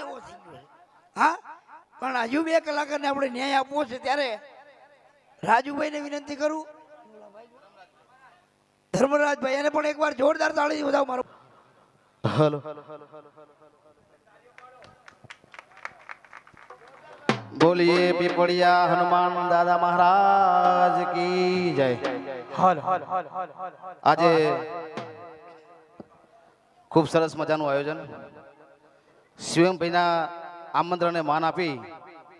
એવો થઈ ગયો છે. હા પણ હજુ 2 કલાકારને આપણે ન્યાય આપવો છે ત્યારે રાજુભાઈને વિનંતી કરું, ધર્મરાજભાઈ એને પણ એકવાર જોરદાર તાળી વધાવો મારો. હલો બોલીએ પીપળિયા હનુમાન દાદા મહારાજ કી જય. આજે ખૂબ સરસ મજાનું આયોજન, શિવમભાઈના આમંત્રણને માન આપી.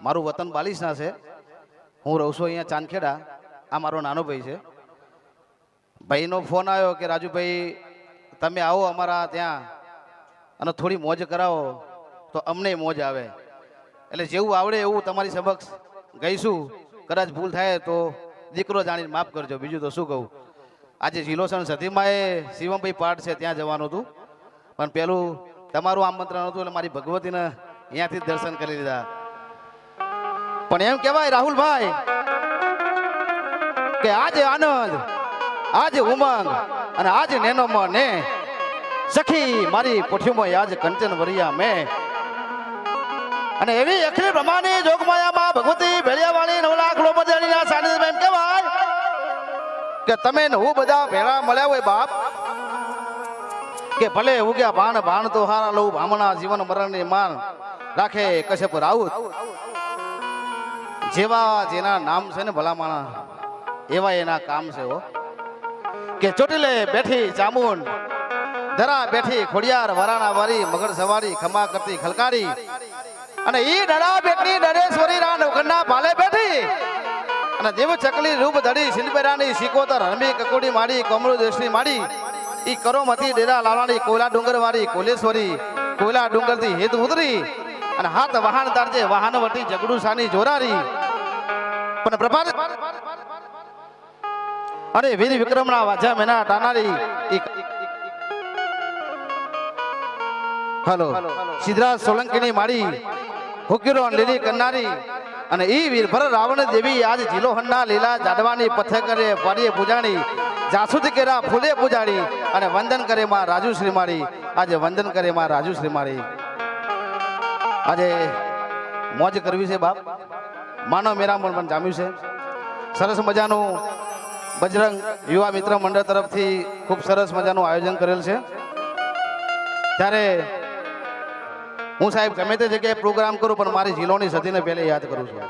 મારું વતન બાલીસના છે, હું રહું છું અહીંયા ચાંદખેડા. આ મારો નાનો ભાઈ છે. ભાઈનો ફોન આવ્યો કે રાજુભાઈ તમે આવો અમારા ત્યાં અને થોડી મોજ કરાવો તો અમને મોજ આવે. એટલે જેવું આવડે એવું તમારી સમક્ષ ગઈશું. કદાચ ભૂલ થાય તો દીકરો જાણીને માફ કરજો, બીજું તો શું કહું. આજે જીલોસણ સતીમાએ શિવમભાઈ પાઠ છે ત્યાં જવાનું હતું, પણ પેલું તમારું આમંત્રણ હતું એટલે મારી ભગવતીને અહીંયાથી દર્શન કરી લીધા. પણ એમ કહેવાય રાહુલભાઈ કે આજે આનંદ, આજે ઉમંગ અને આજે નેનોમાં ને સખી મારી પોઠીમાં આજ કંચન વરિયા મેં. અને એવી અખિલ બ્રહ્માની જોગમાયામાં ભગવતી ભેળિયાવાળી 9 લાખ લોપજાણીના સાનિધ્યમાં એમ કહેવાય કે તમે ને હું બધા ભેળા મળ્યા હોય બાપ, કે ભલે ઉગ્યા ભાણ ભાણ તો હારા લઉં ભામણા જીવન મરણની માન રાખે કશ્યપ રાઉત. જેવા જેના નામ છે ને ભલા માણા એવા એના કામ છે. હો કે ચોટીલે બેઠી ચામુંડ, ધરા બેઠી ખોડિયાર, વરાણા વારી મગર સવારી, ખમા કરતી ખલકારી, અને ઈ ડરા બેટની ડરેશ્વરી રાણ ગન્ના ભાલે બેઠી, અને દેવ ચકલી રૂપ ધડી સિંદબેરાની સિકોતર હરમી કકોડી માડી કોમળુ દેશની માડી, ઈ કરોમતી ડેરા લાલાની કોયલા ડુંગર વાળી કોલેશ્વરી, કોયલા ડુંગર થી હેત ઉતરી, અને હાથ વાહન તારજે વાહન વટી જગડુ સાની જોરારી. પણ પ્રભાત અરે વીર વિક્રમના વાજા મેના ટાનારી. હલો સિદ્ધરાજ સોલંકીની માડી હુકીરો લીલી કરનારી, અને ઈ વીરભર રાવણ દેવી આજ જીલો હન્ના લીલા જાડવાની પથે કરે પાડીએ પૂજાણી, જાસુદી કેરા ફૂલે પૂજાડી, અને વંદન કરે માં રાજુ શ્રી મારી. આજે વંદન કરે માં રાજુ શ્રી મારી. આજે મોજ કરવી છે બાપ. માનવ મેરામણ પણ જામ્યું છે. સરસ મજાનું બજરંગ યુવા મિત્ર મંડળ તરફથી ખૂબ સરસ મજાનું આયોજન કરેલ છે. ત્યારે હું સાહેબ ગમે તે જગ્યાએ પ્રોગ્રામ કરું પણ મારી જિલ્લોની સદીને પહેલે યાદ કરું છું.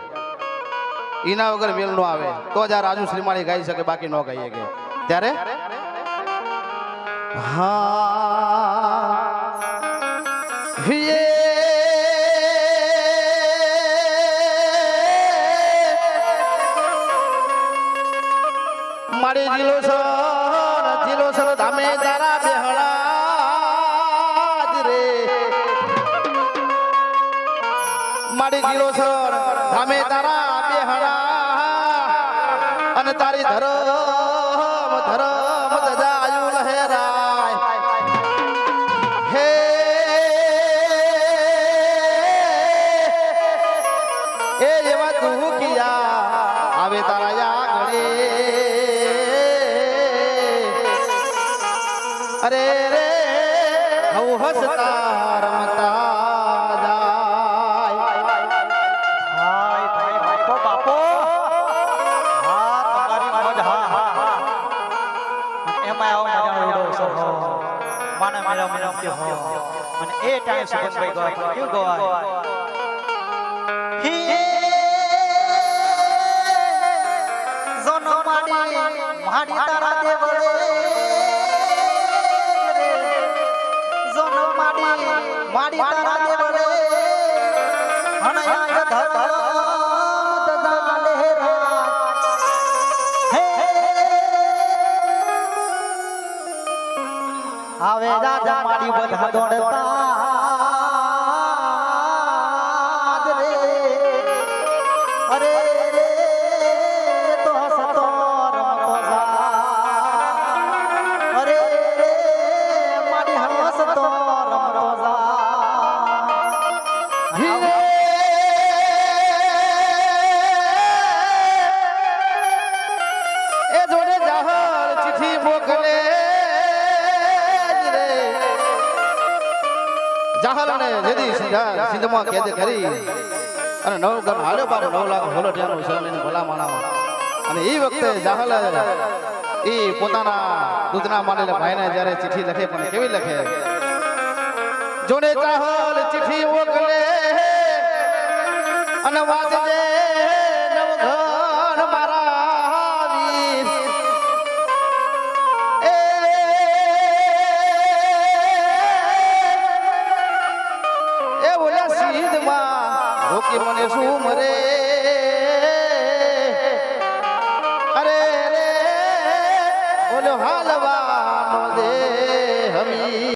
એના વગર મેલ નો આવે તો જ આ રાજુ શ્રીમાળી ગાઈ શકે, બાકી ન ગાઈએ કે. ત્યારે મારી જીલો સર ધામે તારા બેહળા રે, મારી જીલો સર ધામે તારા બેહળા, અને તારી ધરમ ધરમ જજાયું લહેરાય. હે એ એવા તું કિયા આવે તારા યાગડે. અરે રે હું હસતા રમતા જાય. હાય ભાઈ બાપો બાપો, હા તમારી મોજ, હા હા હા એમાં આવો મજાનો ઉડો છો માને મેરા મેરા કે હો. અને એ ટાઈમ સુગંધભાઈ ગવાય કેવું ગવાય. હે જોનો માડી માડી તારા દેવળે, જોનો માડી માડી તારા દેવળે, હણયા ધર દદા લહેરા. હે આવે રાજા માડી બધા દોડતા રે. અરે રે તો હસતો રમતો જા. અરે રે માડી હસતો રમતો જા. એ જોડે જાહર ચિઠ્ઠી મોકલે રે, જાહર ને વેદી સિંધમાં કેદ કરી અને 9 ગણ હાલ્યો બાર 9 લાખ હોલટિયાનો સલને ભલા માણામાં અને એ વખતે જાહલ એ પોતાના દૂધના માનેલા ભાઈને જ્યારે ચિઠ્ઠી લખે પણ કેવી લખે જોને ચાહલ ચિઠ્ઠી મોકલે અને વાંચજે નવઘણ મારા વીર એ ઓલા સિંધમાં રોકી મને શું મરે અરે રે ઓલો હાલવાનો દે હમી